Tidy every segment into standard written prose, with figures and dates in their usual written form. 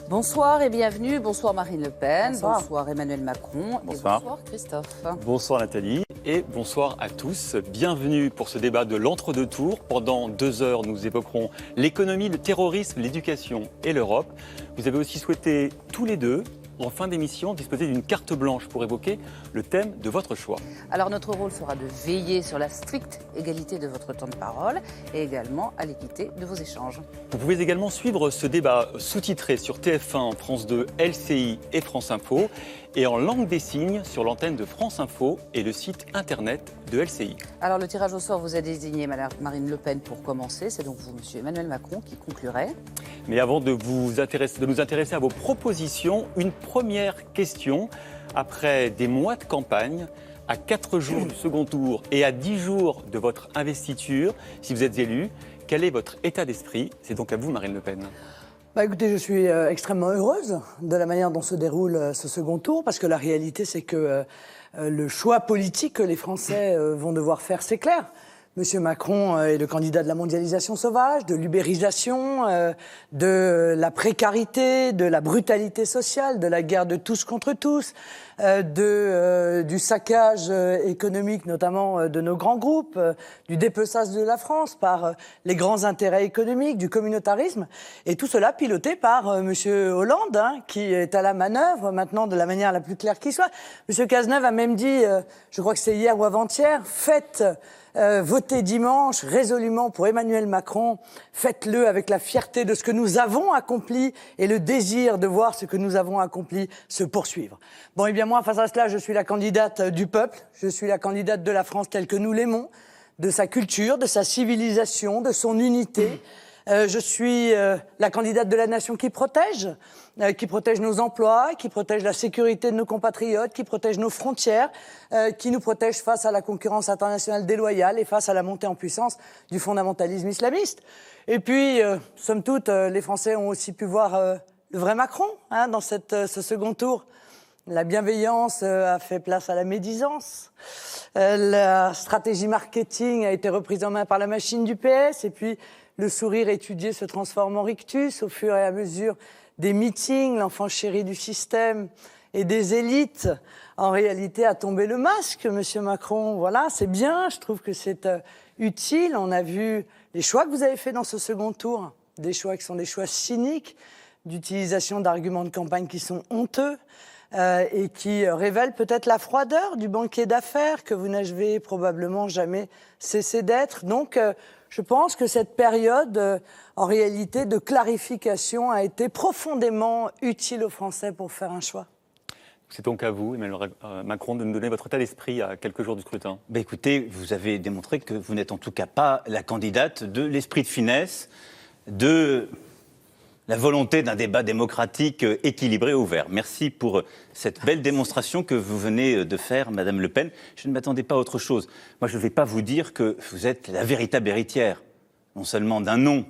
Bonsoir et bienvenue. Bonsoir Marine Le Pen. Bonsoir. Bonsoir Emmanuel Macron. Bonsoir. Et bonsoir Christophe. Bonsoir Nathalie et bonsoir à tous. Bienvenue pour ce débat de l'entre-deux tours. Pendant 2 heures, nous évoquerons l'économie, le terrorisme, l'éducation et l'Europe. Vous avez aussi souhaité tous les deux, en fin d'émission, disposer d'une carte blanche pour évoquer le thème de votre choix. Alors notre rôle sera de veiller sur la stricte égalité de votre temps de parole et également à l'équité de vos échanges. Vous pouvez également suivre ce débat sous-titré sur TF1, France 2, LCI et France Info et en langue des signes sur l'antenne de France Info et le site internet de LCI. Alors le tirage au sort vous a désigné Madame Marine Le Pen pour commencer. C'est donc vous, Monsieur Emmanuel Macron, qui conclurait. Mais avant de nous intéresser à vos propositions, une première question. Après des mois de campagne, à 4 jours du second tour et à 10 jours de votre investiture, si vous êtes élu, quel est votre état d'esprit? C'est donc à vous, Marine Le Pen. Écoutez, je suis extrêmement heureuse de la manière dont se déroule ce second tour, parce que la réalité, c'est que le choix politique que les Français vont devoir faire, c'est clair. Monsieur Macron est le candidat de la mondialisation sauvage, de l'ubérisation, de la précarité, de la brutalité sociale, de la guerre de tous contre tous, du saccage économique, notamment de nos grands groupes, du dépeçage de la France par les grands intérêts économiques, du communautarisme, et tout cela piloté par Monsieur Hollande, qui est à la manœuvre maintenant de la manière la plus claire qui soit. Monsieur Cazeneuve a même dit, je crois que c'est hier ou avant-hier, votez dimanche résolument pour Emmanuel Macron, faites-le avec la fierté de ce que nous avons accompli et le désir de voir ce que nous avons accompli se poursuivre. Bon, et bien moi, face à cela, je suis la candidate du peuple, je suis la candidate de la France telle que nous l'aimons, de sa culture, de sa civilisation, de son unité. Je suis la candidate de la nation qui protège nos emplois, qui protège la sécurité de nos compatriotes, qui protège nos frontières, qui nous protège face à la concurrence internationale déloyale et face à la montée en puissance du fondamentalisme islamiste. Et puis, somme toute, les Français ont aussi pu voir le vrai Macron dans ce second tour. La bienveillance a fait place à la médisance. La stratégie marketing a été reprise en main par la machine du PS. Et puis, le sourire étudié se transforme en rictus au fur et à mesure des meetings. L'enfant chéri du système et des élites, en réalité, a tombé le masque, Monsieur Macron. Voilà, c'est bien, je trouve que c'est utile. On a vu les choix que vous avez faits dans ce second tour, des choix qui sont des choix cyniques, d'utilisation d'arguments de campagne qui sont honteux, et qui révèlent peut-être la froideur du banquier d'affaires que vous n'avez probablement jamais cessé d'être. Donc, je pense que cette période, en réalité, de clarification a été profondément utile aux Français pour faire un choix. C'est donc à vous, Emmanuel Macron, de nous donner votre état d'esprit à quelques jours du scrutin. Écoutez, vous avez démontré que vous n'êtes en tout cas pas la candidate de l'esprit de finesse, de la volonté d'un débat démocratique équilibré et ouvert. Merci pour cette belle démonstration que vous venez de faire, Madame Le Pen. Je ne m'attendais pas à autre chose. Moi, je ne vais pas vous dire que vous êtes la véritable héritière, non seulement d'un nom,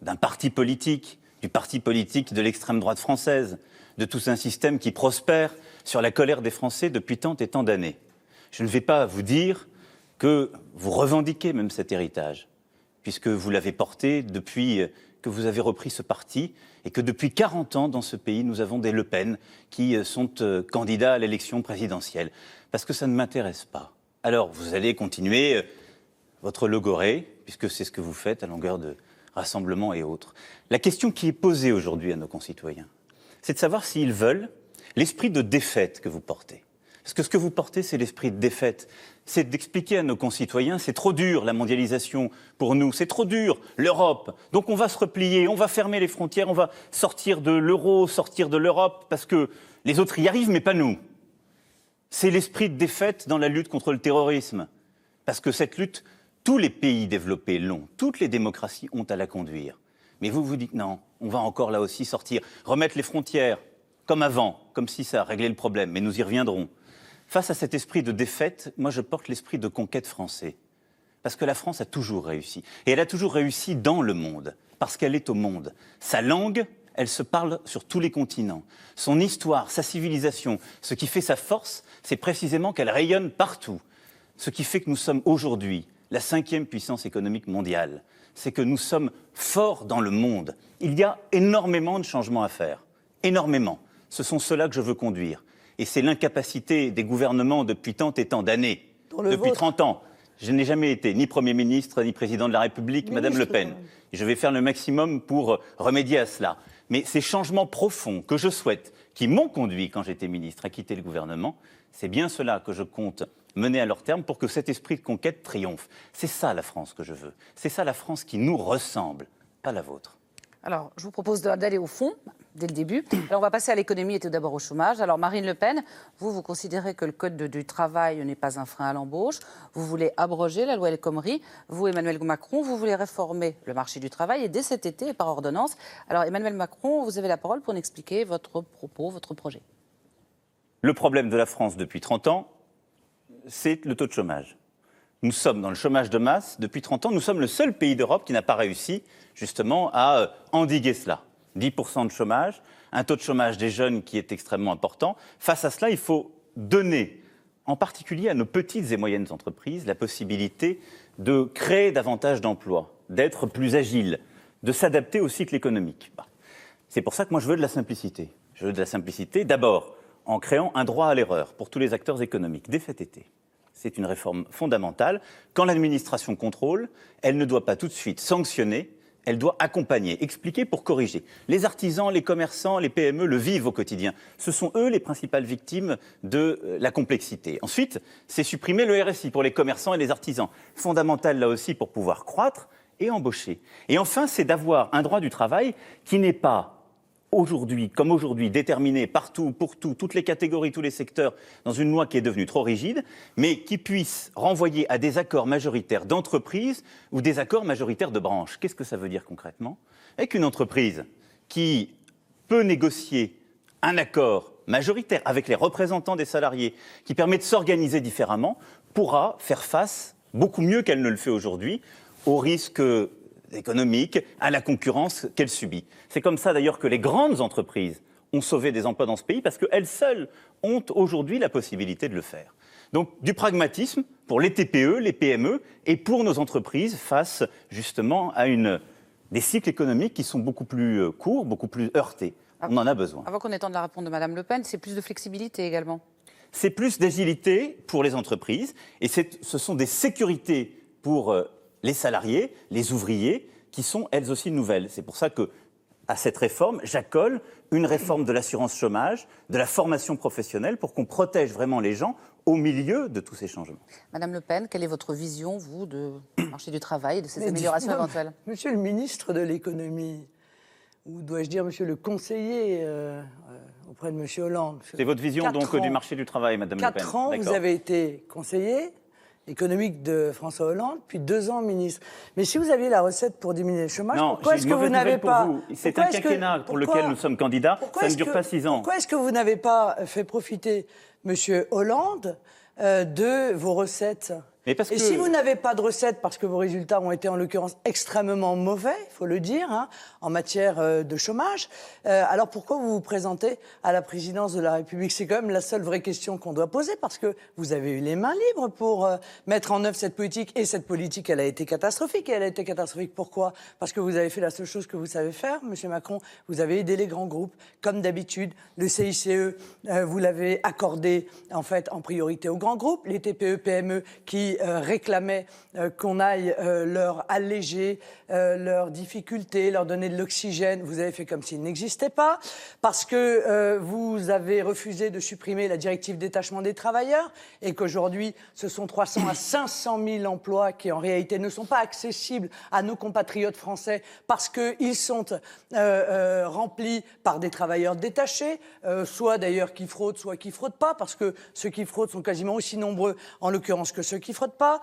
d'un parti politique, du parti politique de l'extrême droite française, de tout un système qui prospère sur la colère des Français depuis tant et tant d'années. Je ne vais pas vous dire que vous revendiquez même cet héritage, puisque vous l'avez porté depuis que vous avez repris ce parti et que depuis 40 ans dans ce pays, nous avons des Le Pen qui sont candidats à l'élection présidentielle. Parce que ça ne m'intéresse pas. Alors, vous allez continuer votre logorée, puisque c'est ce que vous faites à longueur de rassemblements et autres. La question qui est posée aujourd'hui à nos concitoyens, c'est de savoir s'ils veulent l'esprit de défaite que vous portez. Parce que ce que vous portez, c'est l'esprit de défaite. C'est d'expliquer à nos concitoyens, c'est trop dur la mondialisation pour nous, c'est trop dur l'Europe. Donc on va se replier, on va fermer les frontières, on va sortir de l'euro, sortir de l'Europe, parce que les autres y arrivent, mais pas nous. C'est l'esprit de défaite dans la lutte contre le terrorisme. Parce que cette lutte, tous les pays développés l'ont, toutes les démocraties ont à la conduire. Mais vous vous dites non, on va encore là aussi sortir, remettre les frontières comme avant, comme si ça réglait le problème, mais nous y reviendrons. Face à cet esprit de défaite, moi je porte l'esprit de conquête français. Parce que la France a toujours réussi. Et elle a toujours réussi dans le monde, parce qu'elle est au monde. Sa langue, elle se parle sur tous les continents. Son histoire, sa civilisation, ce qui fait sa force, c'est précisément qu'elle rayonne partout. Ce qui fait que nous sommes aujourd'hui la 5e puissance économique mondiale. C'est que nous sommes forts dans le monde. Il y a énormément de changements à faire. énormément. Ce sont ceux-là que je veux conduire. Et c'est l'incapacité des gouvernements depuis tant et tant d'années, depuis 30 ans. Je n'ai jamais été ni Premier ministre, ni Président de la République, Madame Le Pen. Et je vais faire le maximum pour remédier à cela. Mais ces changements profonds que je souhaite, qui m'ont conduit, quand j'étais ministre, à quitter le gouvernement, c'est bien cela que je compte mener à leur terme pour que cet esprit de conquête triomphe. C'est ça la France que je veux. C'est ça la France qui nous ressemble, pas la vôtre. Alors, je vous propose d'aller au fond, dès le début. Alors, on va passer à l'économie et tout d'abord au chômage. Alors, Marine Le Pen, vous considérez que le code du travail n'est pas un frein à l'embauche. Vous voulez abroger la loi El Khomri. Vous, Emmanuel Macron, vous voulez réformer le marché du travail et dès cet été et par ordonnance. Alors, Emmanuel Macron, vous avez la parole pour nous expliquer votre propos, votre projet. Le problème de la France depuis 30 ans, c'est le taux de chômage. Nous sommes dans le chômage de masse depuis 30 ans. Nous sommes le seul pays d'Europe qui n'a pas réussi, justement, à endiguer cela. 10% de chômage, un taux de chômage des jeunes qui est extrêmement important. Face à cela, il faut donner, en particulier à nos petites et moyennes entreprises, la possibilité de créer davantage d'emplois, d'être plus agiles, de s'adapter au cycle économique. C'est pour ça que moi, je veux de la simplicité. Je veux de la simplicité, d'abord, en créant un droit à l'erreur pour tous les acteurs économiques, dès cet été. C'est une réforme fondamentale. Quand l'administration contrôle, elle ne doit pas tout de suite sanctionner, elle doit accompagner, expliquer pour corriger. Les artisans, les commerçants, les PME le vivent au quotidien. Ce sont eux les principales victimes de la complexité. Ensuite, c'est supprimer le RSI pour les commerçants et les artisans. Fondamental là aussi pour pouvoir croître et embaucher. Et enfin, c'est d'avoir un droit du travail qui n'est pas aujourd'hui, comme aujourd'hui, déterminé partout, pour tout, toutes les catégories, tous les secteurs, dans une loi qui est devenue trop rigide, mais qui puisse renvoyer à des accords majoritaires d'entreprise ou des accords majoritaires de branche. Qu'est-ce que ça veut dire concrètement ? Avec une entreprise qui peut négocier un accord majoritaire avec les représentants des salariés, qui permet de s'organiser différemment, pourra faire face, beaucoup mieux qu'elle ne le fait aujourd'hui, aux risques économique, à la concurrence qu'elle subit. C'est comme ça d'ailleurs que les grandes entreprises ont sauvé des emplois dans ce pays parce qu'elles seules ont aujourd'hui la possibilité de le faire. Donc du pragmatisme pour les TPE, les PME et pour nos entreprises face justement à des cycles économiques qui sont beaucoup plus courts, beaucoup plus heurtés. On en a besoin. Avant qu'on étende la réponse de Mme Le Pen, c'est plus de flexibilité également. C'est plus d'agilité pour les entreprises et ce sont des sécurités pour les salariés, les ouvriers, qui sont elles aussi nouvelles. C'est pour ça que, à cette réforme, j'accole une réforme de l'assurance chômage, de la formation professionnelle, pour qu'on protège vraiment les gens au milieu de tous ces changements. Madame Le Pen, quelle est votre vision, vous, du marché du travail et de ces améliorations éventuelles ? Monsieur le ministre de l'économie, ou dois-je dire monsieur le conseiller auprès de monsieur Hollande. C'est votre vision donc du marché du travail, Madame Le Pen. 4 ans, vous avez été conseiller économique de François Hollande, puis 2 ans ministre. Mais si vous aviez la recette pour diminuer le chômage, pourquoi est-ce que vous n'avez pas... C'est un quinquennat pour lequel nous sommes candidats, ça ne dure pas 6 ans. Pourquoi est-ce que vous n'avez pas fait profiter M. Hollande de vos recettes ? Si vous n'avez pas de recettes, parce que vos résultats ont été en l'occurrence extrêmement mauvais, il faut le dire, en matière de chômage, alors pourquoi vous vous présentez à la présidence de la République ? C'est quand même la seule vraie question qu'on doit poser, parce que vous avez eu les mains libres pour mettre en œuvre cette politique, et cette politique, elle a été catastrophique. Et elle a été catastrophique pourquoi ? Parce que vous avez fait la seule chose que vous savez faire, M. Macron, vous avez aidé les grands groupes, comme d'habitude. Le CICE, vous l'avez accordé en fait en priorité aux grands groupes, les TPE, PME qui réclamaient qu'on aille leur alléger leurs difficultés, leur donner de l'oxygène. Vous avez fait comme s'il n'existait pas, parce que vous avez refusé de supprimer la directive détachement des travailleurs, et qu'aujourd'hui, ce sont 300 à 500 000 emplois qui, en réalité, ne sont pas accessibles à nos compatriotes français, parce qu'ils sont remplis par des travailleurs détachés, soit d'ailleurs qui fraudent, soit qui fraudent pas, parce que ceux qui fraudent sont quasiment aussi nombreux, en l'occurrence, que ceux qui fraudent pas.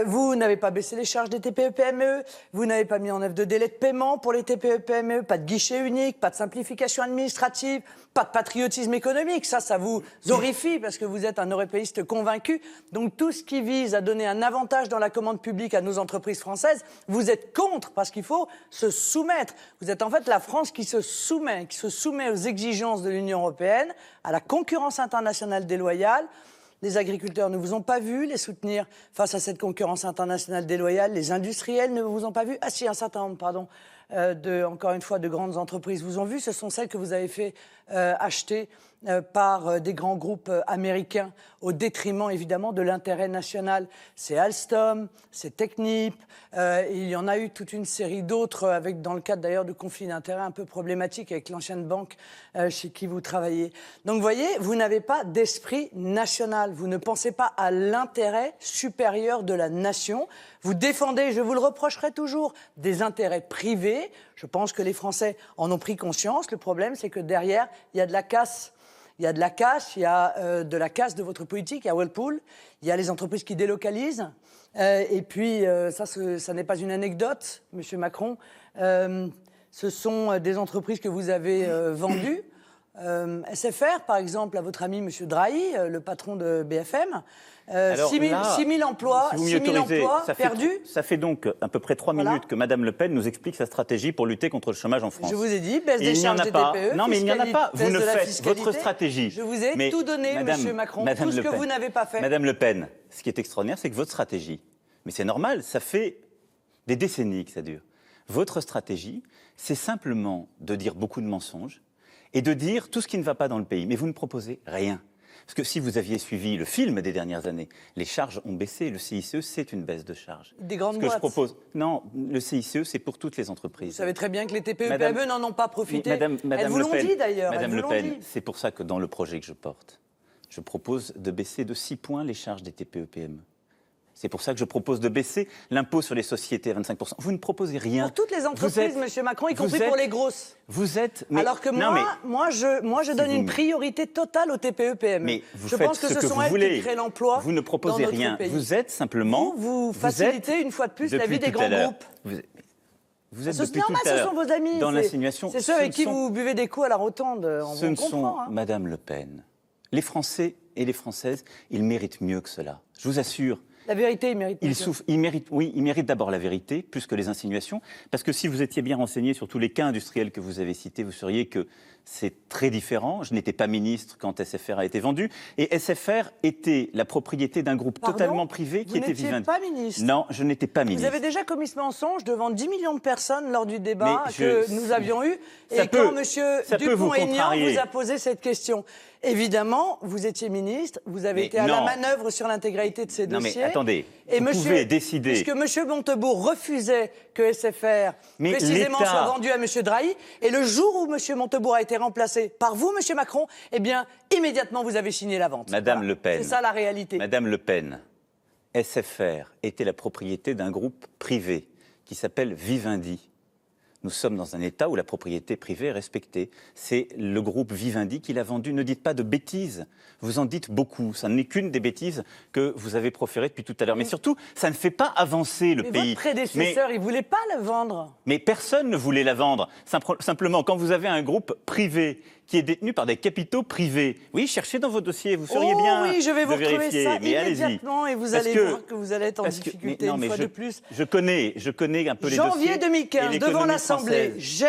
Vous n'avez pas baissé les charges des TPE-PME, vous n'avez pas mis en œuvre de délai de paiement pour les TPE-PME, pas de guichet unique, pas de simplification administrative, pas de patriotisme économique. Ça vous horrifie parce que vous êtes un européiste convaincu. Donc tout ce qui vise à donner un avantage dans la commande publique à nos entreprises françaises, vous êtes contre, parce qu'il faut se soumettre. Vous êtes en fait la France qui se soumet aux exigences de l'Union européenne, à la concurrence internationale déloyale. Les agriculteurs ne vous ont pas vu les soutenir face à cette concurrence internationale déloyale. Les industriels ne vous ont pas vu. Ah si, un certain nombre, pardon. encore une fois, de grandes entreprises vous ont vu. Ce sont celles que vous avez fait acheter par des grands groupes américains au détriment, évidemment, de l'intérêt national. C'est Alstom, c'est Technip, il y en a eu toute une série d'autres, dans le cadre d'ailleurs de conflits d'intérêts un peu problématiques avec l'ancienne banque chez qui vous travaillez. Donc, vous voyez, vous n'avez pas d'esprit national. Vous ne pensez pas à l'intérêt supérieur de la nation. Vous défendez, je vous le reprocherai toujours, des intérêts privés. Je pense que les Français en ont pris conscience. Le problème, c'est que derrière, il y a de la casse. Il y a de la casse, il y a de la casse de votre politique, il y a Whirlpool, il y a les entreprises qui délocalisent. Et puis, ça n'est pas une anecdote, Monsieur Macron. Ce sont des entreprises que vous avez vendues. SFR, par exemple, à votre ami Monsieur Drahi, le patron de BFM. 6 000 emplois, si vous 6 000 emplois perdus. Ça fait donc à peu près 3 minutes que Mme Le Pen nous explique sa stratégie pour lutter contre le chômage en France. Je vous ai dit, baisse des charges des TPE, non, mais il n'y en a pas. Vous ne faites votre stratégie. Je vous ai tout donné, Monsieur Macron, tout ce que vous n'avez pas fait. Madame Le Pen, ce qui est extraordinaire, c'est que votre stratégie, mais c'est normal, ça fait des décennies que ça dure. Votre stratégie, c'est simplement de dire beaucoup de mensonges et de dire tout ce qui ne va pas dans le pays. Mais vous ne proposez rien. Parce que si vous aviez suivi le film des dernières années, les charges ont baissé. Le CICE, c'est une baisse de charges. Des grandes boîtes. Ce que je propose, non, le CICE, c'est pour toutes les entreprises. Vous savez très bien que les TPE-PME n'en ont pas profité. Elles vous l'ont dit d'ailleurs. Madame Le Pen, c'est pour ça que dans le projet que je porte, je propose de baisser de 6 points les charges des TPE-PME. C'est pour ça que je propose de baisser l'impôt sur les sociétés à 25%. Vous ne proposez rien. Pour toutes les entreprises, Monsieur Macron, y compris pour les grosses. Vous êtes... Alors que moi, je donne une priorité totale aux TPE-PME. Mais vous je pense que ce sont elles qui créent l'emploi. Vous ne proposez rien. Pays. Vous êtes simplement... Vous facilitez une fois de plus la vie des grands groupes. Vous êtes depuis normal, tout à l'heure ce sont vos amis. Dans l'insinuation. C'est ceux avec qui vous buvez des coups à la rotonde. Ce ne sont, Madame Le Pen, les Français et les Françaises, ils méritent mieux que cela. Je vous assure. La vérité, ils méritent. Ils méritent d'abord la vérité, plus que les insinuations. Parce que si vous étiez bien renseigné sur tous les cas industriels que vous avez cités, vous sauriez que c'est très différent. Je n'étais pas ministre quand SFR a été vendu. Et SFR était la propriété d'un groupe totalement privé qui était Vivendi. Vous n'étiez pas ministre. Non, je n'étais pas ministre. Vous avez déjà commis ce mensonge devant 10 millions de personnes lors du débat que nous avions eu. Et quand M. Dupont-Aignan vous a posé cette question. Évidemment, vous étiez ministre, vous avez été à la manœuvre sur l'intégralité de ces dossiers. Non mais attendez, vous pouvez décider. Puisque M. Montebourg refusait que SFR, précisément, soit vendu à M. Drahi, et le jour où M. Montebourg a été remplacé par vous, M. Macron, eh bien, immédiatement, vous avez signé la vente. Madame Le Pen. C'est ça la réalité. Madame Le Pen, SFR était la propriété d'un groupe privé qui s'appelle Vivendi. Nous sommes dans un État où la propriété privée est respectée. C'est le groupe Vivendi qui l'a vendu. Ne dites pas de bêtises. Vous en dites beaucoup. Ça n'est qu'une des bêtises que vous avez proférées depuis tout à l'heure. Mais surtout, ça ne fait pas avancer le pays. Votre prédécesseur, il ne voulait pas la vendre. Mais personne ne voulait la vendre. Simplement, quand vous avez un groupe privé qui est détenu par des capitaux privés, oui, cherchez dans vos dossiers, vous seriez bien oui, je vais vous retrouver ça mais immédiatement et vous allez voir que vous allez être en difficulté une fois de plus. Je connais un peu les dossiers. Janvier 2015, devant l'Assemblée, j'ai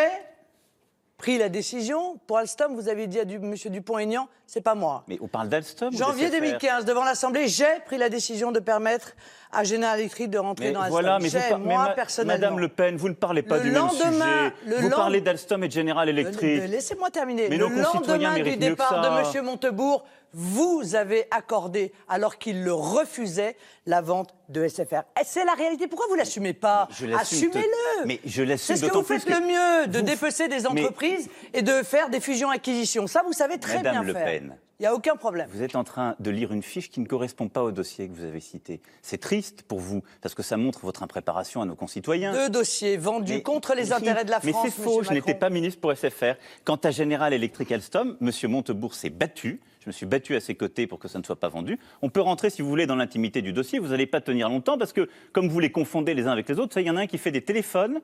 pris la décision. Pour Alstom, vous avez dit à M. Dupont-Aignan, c'est pas moi. Mais on parle d'Alstom. Janvier 2015, devant l'Assemblée, j'ai pris la décision de permettre à General Electric de rentrer dans Alstom. Voilà, mais moi, personnellement. Madame Le Pen, vous ne parlez pas du même sujet. Vous parlez d'Alstom et de General Electric. Laissez-moi terminer. Mais le lendemain du départ de M. Montebourg, vous avez accordé, alors qu'il le refusait, la vente de SFR. C'est la réalité. Pourquoi vous ne l'assumez pas? Assumez-le. Mais je l'assume. C'est ce que vous faites le mieux, de dépecer des entreprises et de faire des fusions-acquisitions. Ça, vous savez très bien faire. Madame Le Pen. Il n'y a aucun problème. Vous êtes en train de lire une fiche qui ne correspond pas au dossier que vous avez cité. C'est triste pour vous, parce que ça montre votre impréparation à nos concitoyens. 2 dossiers vendus contre les intérêts de la France. Mais c'est faux, je n'étais pas ministre pour SFR. Quant à General Electric Alstom, M. Montebourg s'est battu. Je me suis battu à ses côtés pour que ça ne soit pas vendu. On peut rentrer, si vous voulez, dans l'intimité du dossier. Vous n'allez pas tenir longtemps, parce que, comme vous les confondez les uns avec les autres, il y en a un qui fait des téléphones,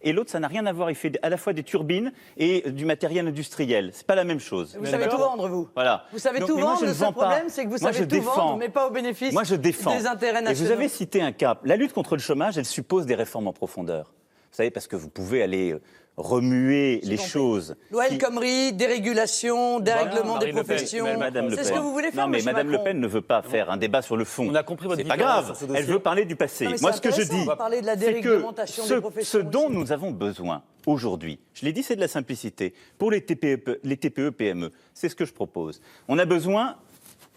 et l'autre, ça n'a rien à voir. Il fait à la fois des turbines et du matériel industriel. C'est pas la même chose. Vous savez tout vendre, vous. Voilà. Vous savez tout vendre. Le seul problème, c'est que vous savez tout vendre, mais pas au bénéfice des intérêts nationaux. Et vous avez cité un cap. La lutte contre le chômage, elle suppose des réformes en profondeur. Vous savez, parce que vous pouvez aller remuer les choses. Loi El Khomri, dérégulation, dérèglement des professions. C'est ce que vous voulez faire, Non, mais monsieur Madame Macron. Le Pen ne veut pas faire un débat sur le fond. On a compris votre C'est pas différence grave. sur ce dossier. Elle veut parler du passé. Non, mais Moi, c'est ce que je intéressant dis, de parler de la c'est que déréglementation des professions ce dont aussi. nous avons besoin aujourd'hui, je l'ai dit, c'est de la simplicité. Pour les TPE, PME, c'est ce que je propose. On a besoin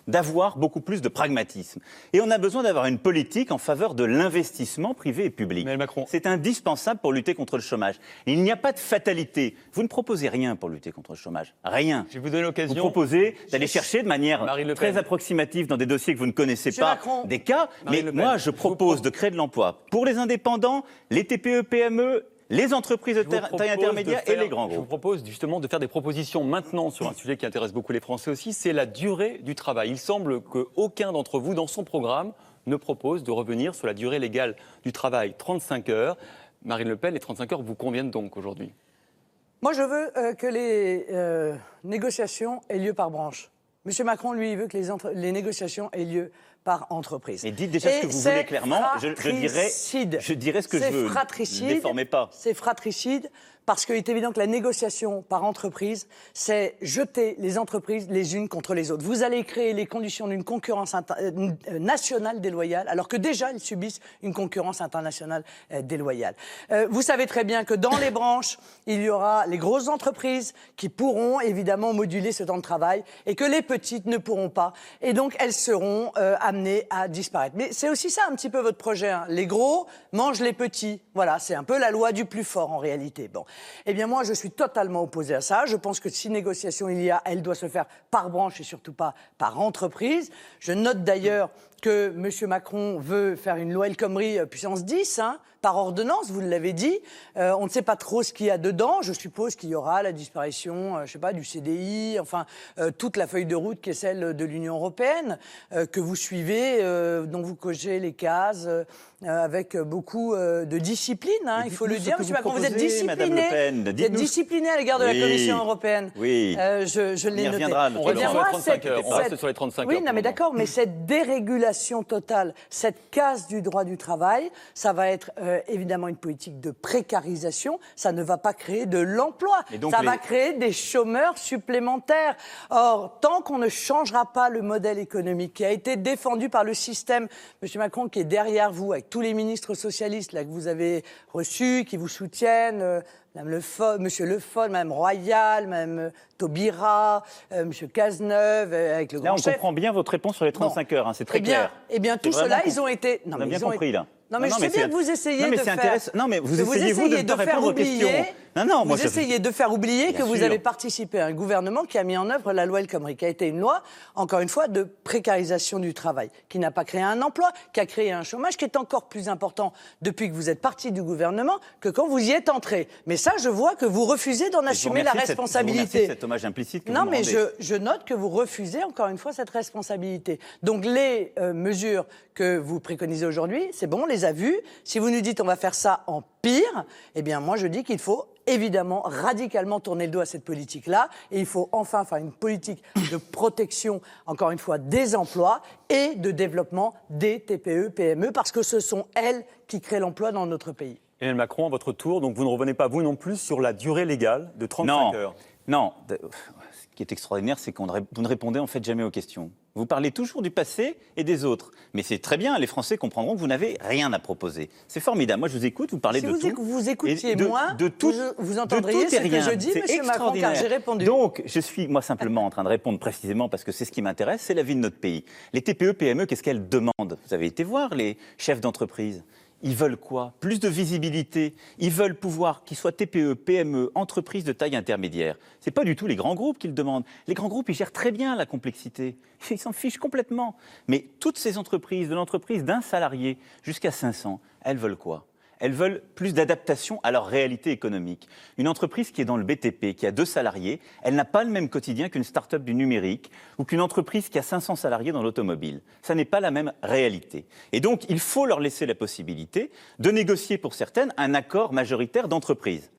d'avoir beaucoup plus de pragmatisme. Et on a besoin d'avoir une politique en faveur de l'investissement privé et public. Emmanuel Macron. C'est indispensable pour lutter contre le chômage. Il n'y a pas de fatalité. Vous ne proposez rien pour lutter contre le chômage. Rien. Je vais vous donner l'occasion. Vous proposez d'aller chercher de manière Marine Le très Pen. approximative dans des dossiers que vous ne connaissez Monsieur pas Macron. des cas. Marine Mais Le Pen. moi, je propose de créer de l'emploi pour les indépendants, les TPE, PME, les entreprises de taille intermédiaire et les grands Je vous groupes. propose justement de faire des propositions maintenant sur un sujet qui intéresse beaucoup les Français aussi, c'est la durée du travail. Il semble qu'aucun d'entre vous, dans son programme, ne propose de revenir sur la durée légale du travail, 35 heures. Marine Le Pen, les 35 heures vous conviennent donc aujourd'hui? Moi, je veux que les négociations aient lieu par branche. Monsieur Macron, lui, il veut que les négociations aient lieu par entreprise. Et dites déjà ce que vous voulez clairement. Je dirais ce que je veux. Ne déformez pas. C'est fratricide parce qu'il est évident que la négociation par entreprise, c'est jeter les entreprises les unes contre les autres. Vous allez créer les conditions d'une concurrence nationale déloyale, alors que déjà, ils subissent une concurrence internationale déloyale. Vous savez très bien que dans les branches, il y aura les grosses entreprises qui pourront évidemment moduler ce temps de travail et que les petites ne pourront pas. Et donc, elles seront amenées à disparaître. Mais c'est aussi ça un petit peu votre projet. Hein. Les gros mangent les petits. Voilà, c'est un peu la loi du plus fort en réalité. Bon. Eh bien, moi, je suis totalement opposé à ça. Je pense que si négociation il y a, elle doit se faire par branche et surtout pas par entreprise. Je note d'ailleurs que M. Macron veut faire une loi El Khomri puissance 10, hein, par ordonnance, vous l'avez dit. On ne sait pas trop ce qu'il y a dedans. Je suppose qu'il y aura la disparition, je sais pas, du CDI, enfin, toute la feuille de route qui est celle de l'Union européenne, que vous suivez, dont vous cochez les cases, avec beaucoup de discipline, hein, il faut le dire. M. Macron, vous êtes discipliné. Vous êtes discipliné à l'égard de la Commission européenne. Oui. Je l'ai noté. On reste sur les 35 heures. On reste sur les 35 heures. Oui, non, mais d'accord, mais cette dérégulation totale, cette casse du droit du travail, ça va être évidemment une politique de précarisation. Ça ne va pas créer de l'emploi. Ça va créer des chômeurs supplémentaires. Or, tant qu'on ne changera pas le modèle économique qui a été défendu par le système, M. Macron, qui est derrière vous, avec tous les ministres socialistes là, que vous avez reçus, qui vous soutiennent, Monsieur Le Foll, Mme Royal, Mme Taubira, M. Cazeneuve, avec le grand chef. Là, on comprend bien votre réponse sur les 35 heures, hein, c'est très clair. Eh bien, tout cela, ils ont été... On a bien compris, là. Non, mais je sais bien que vous essayez de faire... Non, mais vous essayez de ne pas répondre aux questions. Vous essayez de faire oublier que vous avez participé à un gouvernement qui a mis en œuvre la loi El Khomri, qui a été une loi, encore une fois, de précarisation du travail, qui n'a pas créé un emploi, qui a créé un chômage qui est encore plus important depuis que vous êtes parti du gouvernement que quand vous y êtes entré. Mais ça, je vois que vous refusez d'en assumer la responsabilité. C'est cet hommage implicite que vous me rendez. Non, mais je note que vous refusez, encore une fois, cette responsabilité. Donc, les mesures que vous préconisez aujourd'hui, c'est bon, on les a vues. Si vous nous dites on va faire ça en pire, eh bien, moi, je dis qu'il faut évidemment radicalement tourner le dos à cette politique-là. Et il faut enfin faire une politique de protection, encore une fois, des emplois et de développement des TPE, PME, parce que ce sont elles qui créent l'emploi dans notre pays. Emmanuel Macron, à votre tour, donc vous ne revenez pas, vous non plus, sur la durée légale de 35 heures. Non. Ce qui est extraordinaire, c'est que vous ne répondez en fait jamais aux questions. Vous parlez toujours du passé et des autres. Mais c'est très bien, les Français comprendront que vous n'avez rien à proposer. C'est formidable. Moi, je vous écoute, vous parlez de tout. Si vous écoutiez moins, vous entendriez ce que je dis, M. Macron, car j'ai répondu. Donc, je suis, moi, simplement en train de répondre précisément parce que c'est ce qui m'intéresse, c'est la vie de notre pays. Les TPE, PME, qu'est-ce qu'elles demandent? Vous avez été voir les chefs d'entreprise. Ils veulent quoi? Plus de visibilité. Ils veulent pouvoir, qu'ils soient TPE, PME, entreprises de taille intermédiaire. Ce n'est pas du tout les grands groupes qu'ils demandent. Les grands groupes, ils gèrent très bien la complexité. Ils s'en fichent complètement. Mais toutes ces entreprises, de l'entreprise d'un salarié jusqu'à 500, elles veulent quoi? Elles veulent plus d'adaptation à leur réalité économique. Une entreprise qui est dans le BTP, qui a 2 salariés, elle n'a pas le même quotidien qu'une start-up du numérique ou qu'une entreprise qui a 500 salariés dans l'automobile. Ça n'est pas la même réalité. Et donc, il faut leur laisser la possibilité de négocier pour certaines un accord majoritaire d'entreprise.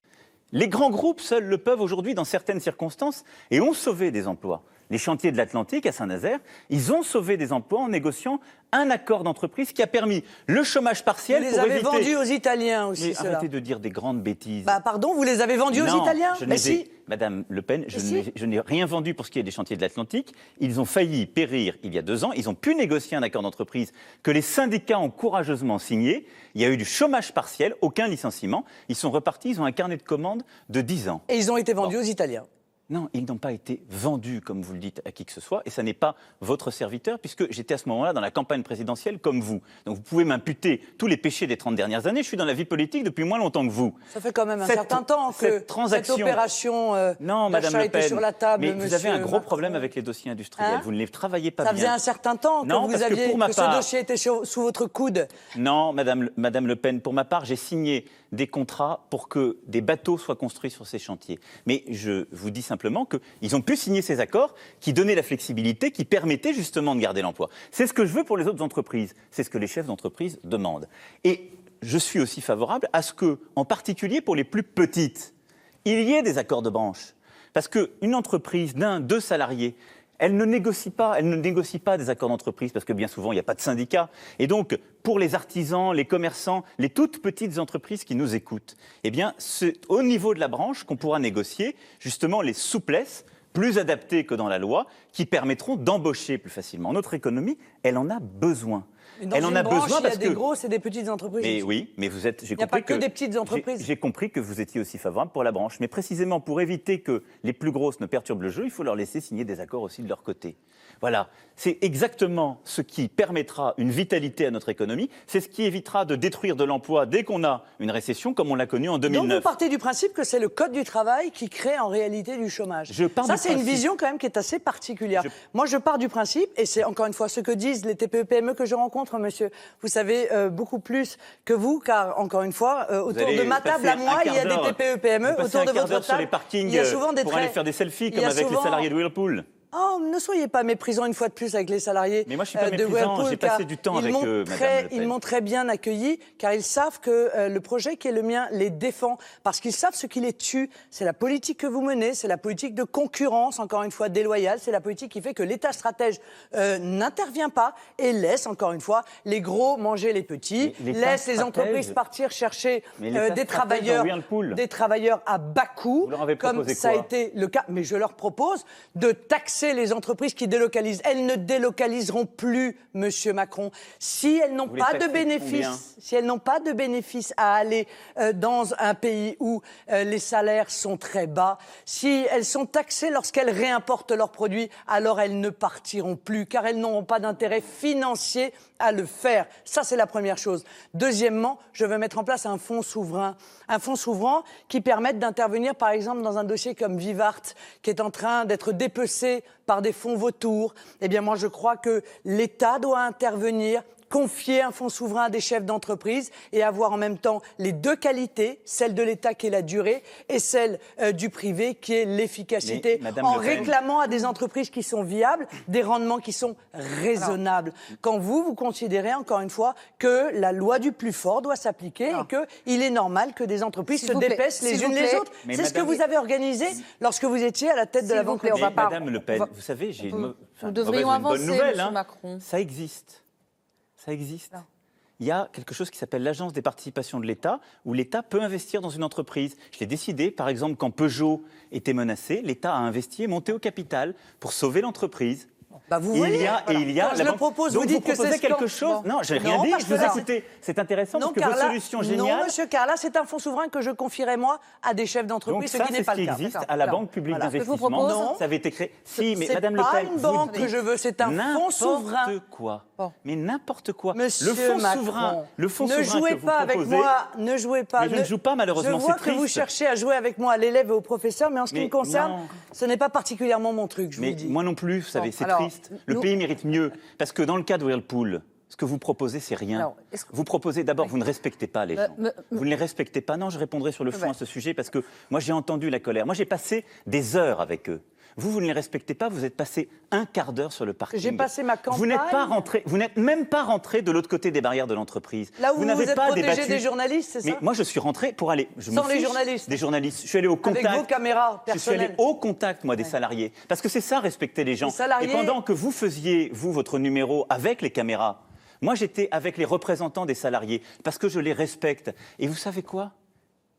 Les grands groupes seuls le peuvent aujourd'hui dans certaines circonstances et ont sauvé des emplois. les chantiers de l'Atlantique à Saint-Nazaire, ils ont sauvé des emplois en négociant un accord d'entreprise qui a permis le chômage partiel Vous les pour avez éviter... vendus aux Italiens aussi, Mais ceux-là. arrêtez de dire des grandes bêtises. Bah pardon, vous les avez vendus aux Italiens? je ne Mais les ai- si. Madame Le Pen, Mais si. je n'ai rien vendu pour ce qui est des chantiers de l'Atlantique. Ils ont failli périr il y a 2 ans. Ils ont pu négocier un accord d'entreprise que les syndicats ont courageusement signé. Il y a eu du chômage partiel, aucun licenciement. Ils sont repartis, ils ont un carnet de commandes de 10 ans. Et ils ont été vendus aux Italiens. Non, ils n'ont pas été vendus, comme vous le dites, à qui que ce soit, et ça n'est pas votre serviteur, puisque j'étais à ce moment-là dans la campagne présidentielle comme vous. Donc vous pouvez m'imputer tous les péchés des 30 dernières années, je suis dans la vie politique depuis moins longtemps que vous. Ça fait quand même un Cette- certain temps que cette transaction- cette opération Non, Madame d'achat Le était Pen, sur la table, mais vous avez un monsieur gros Macron. problème avec les dossiers industriels, Hein? vous ne les travaillez pas Ça bien. faisait un certain temps que Non, vous parce que aviez pour ma que part- ce dossier était sous votre coude. Non, Madame Le Pen, pour ma part, j'ai signé des contrats pour que des bateaux soient construits sur ces chantiers. Mais je vous dis simplement qu'ils ont pu signer ces accords qui donnaient la flexibilité, qui permettaient justement de garder l'emploi. C'est ce que je veux pour les autres entreprises. C'est ce que les chefs d'entreprise demandent. Et je suis aussi favorable à ce que, en particulier pour les plus petites, il y ait des accords de branche. Parce qu'une entreprise d'un, 2 salariés, elle ne négocie pas des accords d'entreprise parce que bien souvent, il n'y a pas de syndicat. Et donc, pour les artisans, les commerçants, les toutes petites entreprises qui nous écoutent, eh bien, c'est au niveau de la branche qu'on pourra négocier justement les souplesses plus adaptées que dans la loi qui permettront d'embaucher plus facilement. Notre économie, elle en a besoin. Dans Elle en une a branche, besoin il y a parce des que... grosses et des petites entreprises. Mais aussi. oui, mais vous êtes. Il n'y a pas que des petites entreprises. J'ai compris que vous étiez aussi favorable pour la branche, mais précisément pour éviter que les plus grosses ne perturbent le jeu, il faut leur laisser signer des accords aussi de leur côté. Voilà, c'est exactement ce qui permettra une vitalité à notre économie. C'est ce qui évitera de détruire de l'emploi dès qu'on a une récession, comme on l'a connu en 2009. Donc vous partez du principe que c'est le code du travail qui crée en réalité du chômage. Ça, c'est une vision quand même qui est assez particulière. Moi, je pars du principe, et c'est encore une fois ce que disent les TPE-PME que je rencontre, monsieur. Vous savez beaucoup plus que vous, car encore une fois, autour de ma table à moi, il y a des TPE-PME. Autour de votre sur les table, parkings il y a souvent des pour aller faire des selfies, il y comme a avec les souvent- salariés de Whirlpool. Oh, ne soyez pas méprisant une fois de plus avec les salariés Mais moi, je suis pas de méprisant, Whirlpool, j'ai passé car du temps ils avec m'ont eux, Madame Le Pen. Ils m'ont très bien accueilli, car ils savent que le projet qui est le mien les défend, parce qu'ils savent ce qui les tue. C'est la politique que vous menez, c'est la politique de concurrence, encore une fois, déloyale, c'est la politique qui fait que l'État stratège n'intervient pas et laisse, encore une fois, les gros manger les petits, Mais l'État laisse les stratège- entreprises partir chercher Mais l'État des stratège travailleurs, dans Whirlpool. des travailleurs à bas coût, Vous leur avez comme proposé ça a quoi été le cas. Mais je leur propose de taxer les entreprises qui délocalisent. Elles ne délocaliseront plus, monsieur Macron, si elles n'ont Vous les pas de taxez bénéfices. combien Si elles n'ont pas de bénéfices à aller dans un pays où les salaires sont très bas, si elles sont taxées lorsqu'elles réimportent leurs produits, alors elles ne partiront plus, car elles n'auront pas d'intérêt financier à le faire. Ça, c'est la première chose. Deuxièmement, je veux mettre en place un fonds souverain qui permette d'intervenir, par exemple, dans un dossier comme Vivart, qui est en train d'être dépecé par des fonds vautours. Eh bien, moi, je crois que l'État doit intervenir, confier un fonds souverain à des chefs d'entreprise et avoir en même temps les deux qualités, celle de l'État qui est la durée et celle du privé qui est l'efficacité, Mais, Madame en Le Pen- réclamant à des entreprises qui sont viables des rendements qui sont raisonnables. Quand vous considérez encore une fois que la loi du plus fort doit s'appliquer et qu'il est normal que des entreprises S'il se vous plaît, dépècent les s'il vous unes les plaît. autres. Mais C'est ce que madame- vous avez organisé lorsque vous étiez à la tête de la S'il vous Banque plaît, on va publique. pas- Madame Le Pen, on va- vous savez, j'ai Nous une devrions mauvaise ou une bonne avancer, nouvelle, monsieur hein. Macron. Ça existe. Ça existe. Non. Il y a quelque chose qui s'appelle l'agence des participations de l'État, où l'État peut investir dans une entreprise. Je l'ai décidé, par exemple, quand Peugeot était menacé, l'État a investi et monté au capital pour sauver l'entreprise. Bah, vous Et voyez, il y a, voilà. et il y a Quand je la le banque- propose, Donc vous dites que proposez c'est quelque scandaleux. chose. Non, j'ai rien Non, dit. parce Je que vous là- écoutais. C'est intéressant Non, parce que vos Carla, solutions non, géniales. monsieur Carla, c'est un fonds souverain que je confierai, moi, à des chefs Donc d'entreprise, ce ça, qui n'est c'est pas ce le qui cas. existe D'accord. à la Alors, Banque publique voilà. Ce que je vous d'investissement. propose- Ça avait été créé. Si, mais C'est Madame Le pas Pen, une vous banque dites que je veux, c'est un fonds n'importe souverain. quoi. Bon. Mais n'importe quoi. Monsieur le fonds Macron, souverain, le fonds ne souverain jouez que vous pas avec proposez, moi, ne jouez pas. Mais je ne joue pas, malheureusement, Je vois c'est que vous triste. cherchez à jouer avec moi à l'élève et au professeur, mais en ce qui Mais me concerne, non. ce n'est pas particulièrement mon truc, je vous Mais le dis. moi non plus, vous savez, Bon, c'est alors, triste. Le nous- pays mérite mieux. Parce que dans le cas de Whirlpool, ce que vous proposez, c'est rien. Alors, est-ce que- Vous proposez d'abord, vous ne respectez pas les gens. Vous ne les respectez pas. Non, je répondrai sur le fond Ouais. à ce sujet parce que moi, j'ai entendu la colère. Moi, j'ai passé des heures avec eux. Vous ne les respectez pas, vous êtes passé un quart d'heure sur le parking. J'ai passé ma campagne. Vous n'êtes même pas rentré de l'autre côté des barrières de l'entreprise. Là où vous n'avez êtes pas protégé débattu. des journalistes, c'est ça? Mais moi, je suis rentré pour aller... Sans les journalistes. Des journalistes. Je suis allé au contact. Avec vos caméras Je suis allé personnelles. au contact, moi, des salariés. Parce que c'est ça, respecter les gens. Les salariés- Et pendant que vous faisiez, vous, votre numéro avec les caméras, moi, j'étais avec les représentants des salariés, parce que je les respecte. Et vous savez quoi?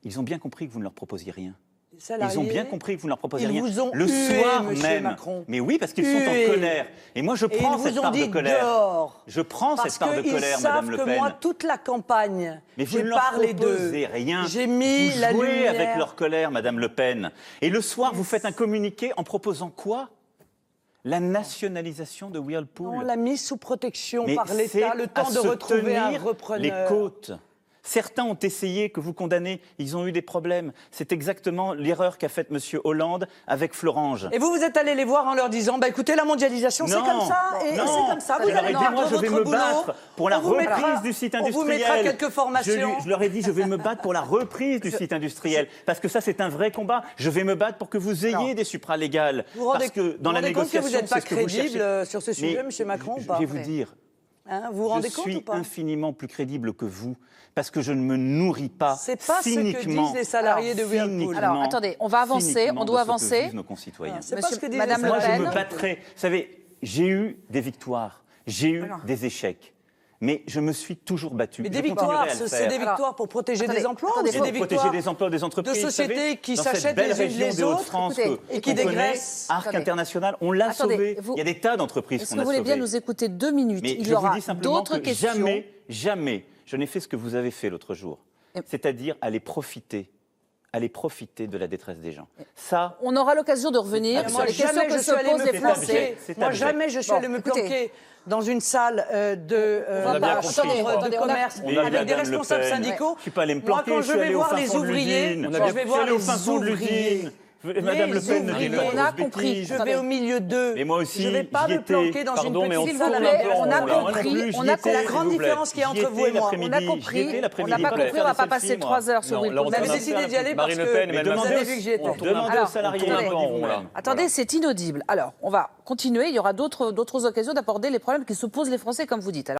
Ils ont bien compris que vous ne leur proposiez rien. Les salariés, Ils ont bien compris que vous ne leur proposiez ils rien. vous ont le hué, soir monsieur même. Macron. Mais oui, parce qu'ils sont Hué. en colère. Et moi, je Et ils prends vous cette ont part de dit colère. dehors. Je prends Parce cette part de qu'ils colère, savent Madame Le que Pen. moi, toute la campagne, Mais vous j'ai ne leur parlé d'eux. proposez rien. J'ai mis vous la jouez lumière. avec leur colère, Madame Le Pen. Et le soir, vous faites un communiqué en proposant quoi? La nationalisation de Whirlpool. On l'a mis sous protection Mais par l'État, c'est le temps à de se retrouver un tenir repreneur. les côtes. Certains ont essayé que vous condamnez, ils ont eu des problèmes. C'est exactement l'erreur qu'a faite M. Hollande avec Florange. Et vous, vous êtes allé les voir en leur disant, bah écoutez, la mondialisation, c'est Non, comme ça, et non. c'est comme ça. Vous Je leur ai allez dit, faire moi, je vais votre me boulot. battre pour la On vous mettra- reprise du site industriel. On vous mettra quelques formations. Je leur ai dit, je vais me battre pour la reprise du site industriel. Parce que ça, c'est un vrai combat. Je vais me battre pour que vous ayez des supralégales. Vous vous rendez, Parce que dans vous la rendez compte que négociation, vous n'êtes pas c'est ce que vous crédible cherchez. sur ce sujet, Mais M. Macron, ou je pas? vais vous dire, Hein, vous vous rendez je compte ou suis pas? infiniment plus crédible que vous, parce que je ne me nourris pas C'est pas ce que cyniquement. disent les salariés de Whirlpool. cyniquement, Alors, attendez, on va avancer, cyniquement on doit de ce que avancer. vivent nos concitoyens. C'est pas Monsieur- ce que disent Madame les Le Moi, je salariés. Pen. me battrai. Vous savez, j'ai eu des victoires, j'ai eu des échecs, mais je me suis toujours battu. Mais Je des continuerai victoires, à le c'est faire. des victoires pour protéger Attendez, des emplois attendez, ou c'est Et des pour victoires protéger des emplois des entreprises. de vous sociétés savez, qui dans cette s'achètent belle les unes région les des autres, Hauts-de-France écoutez, que- et qui qu'on connaît, dégraissent. Arc Attendez. International, on l'a Attendez, sauvé. vous- Il y a des tas d'entreprises Est-ce qu'on que a vous voulez bien sauvées. nous écouter 2 minutes? Mais Il je y aura vous dis simplement d'autres que questions. jamais, je n'ai fait ce que vous avez fait l'autre jour. C'est-à-dire aller profiter de la détresse des gens. Ça, On aura l'occasion de revenir Moi, sur les questions jamais que je se suis allée posent me les C'est Français. planquer. C'est Moi, abject. jamais je suis Bon, allée me écoutez. planquer dans une salle de On a bien compris. chambre Attendez, de on a- commerce Mais avec des Madame Le responsables Pen, syndicaux. je suis pas allé me Moi, planquer, quand je je suis vais allé au voir fin les fond de ouvriers, l'usine. je vais voir allé au fin les fond de ouvriers. l'usine. Madame Le Pen ne dit pas de On a grosses compris. bêtises. Je vais au milieu d'eux. Mais moi aussi, Je ne vais pas j'y me étais. planquer dans Pardon, une mais on petite tourne salle un avec peu on en a rond, là. compris, Moi non plus, on j'y a étais, la s'il grande vous plaît. différence qu'il y a entre J'y vous et étais moi. On a l'après-midi. compris. J'y étais On l'après-midi. n'a pas pour aller compris, on faire va pas des passer selfies, 3 heures sur Non, là, Whirlpool. on Vous avez tourne un décidé peu. d'y aller parce Marine Le que Pen, vous Emmanuel avez Macron, vu que j'y étais. on tourne un Demandez peu- aux on salariés. tourne un peu en Demandez-vous rond, là. même. Attendez, c'est inaudible. Alors, on va continuer. Il y aura d'autres occasions d'aborder les problèmes qui se posent les Français, comme vous dites. Alors,